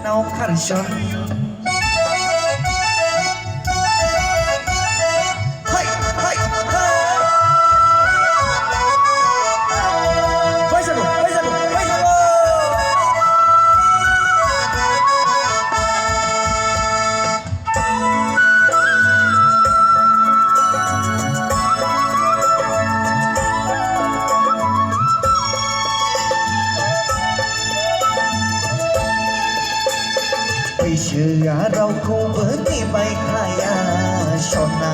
now Karshan. Hi, hi, hi. Paisalo, paisalo, paisalo. बैसोआ रावखौबो नेबाय थाया सना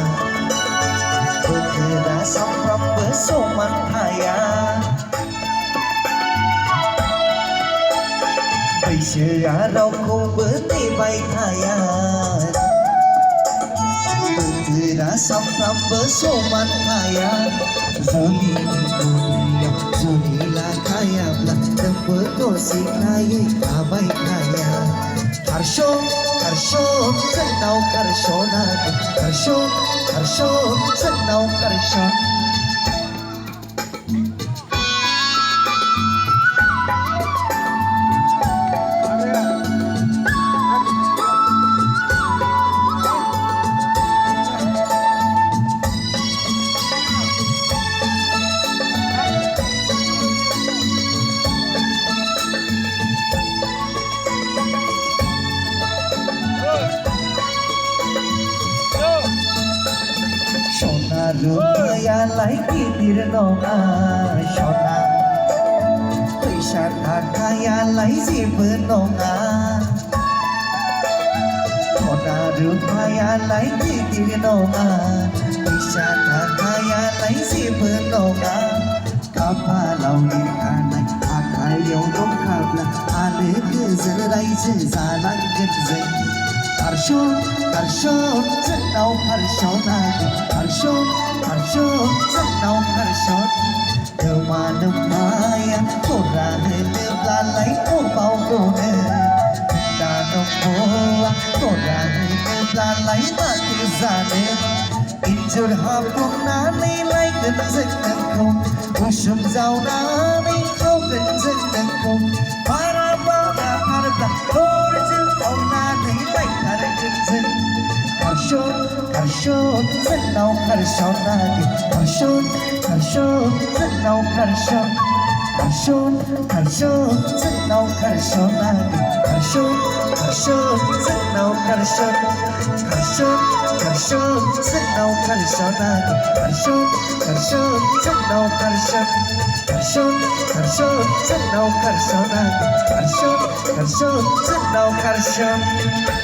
बोथोरा सानफ्रामबो समान थाया बैसोआ रावखौबो नेबाय थाया बोथोरा सानफ्रामबो समान थाया जुलि लाखायाब्ला नोंबो दसे नायै थाबाय थाया Karshan, Karshan, जोंनाव Karshan Karshan, Karshan, जोंनाव Karshan Sona rupayaलाय गिदिर नङा सना फैसा थाखायालाय जेबो नङा सना रुपायालाय गिदिर नङा फैसा थाखायालाय जेबो नङा खाफालाव लिरखानाय आखाइयाव दंखाब्ला आलो गोजोन रायजो जालांगोन जों Karshan, Karshan, जोंनाव Karshan Karshan, Karshan, जोंनाव Karshan Noma nomaya खरा होनोब्लालाय अबाव दनो दा नंगौआ खरा होनोब्लालाय माथो जानो इन्जुर हाबफबनानै लायगोन जों नोंखौ उसुं जावनानै खावगोन जों नोंखौ बारा बारा खारब्ला हरजों खावनानै लायथारगोन जों Karshan, Karshan, जोंनाव Karshan Karshan, Karshan, जोंनाव Karshan Karshan, Karshan, जोंनाव Karshan Karshan, Karshan, जोंनाव Karshan Karshan, Karshan, जोंनाव Karshan Karshan, Karshan, जोंनाव Karshan Karshan, Karshan, जोंनाव Karshan Karshan, Karshan, जोंनाव Karshan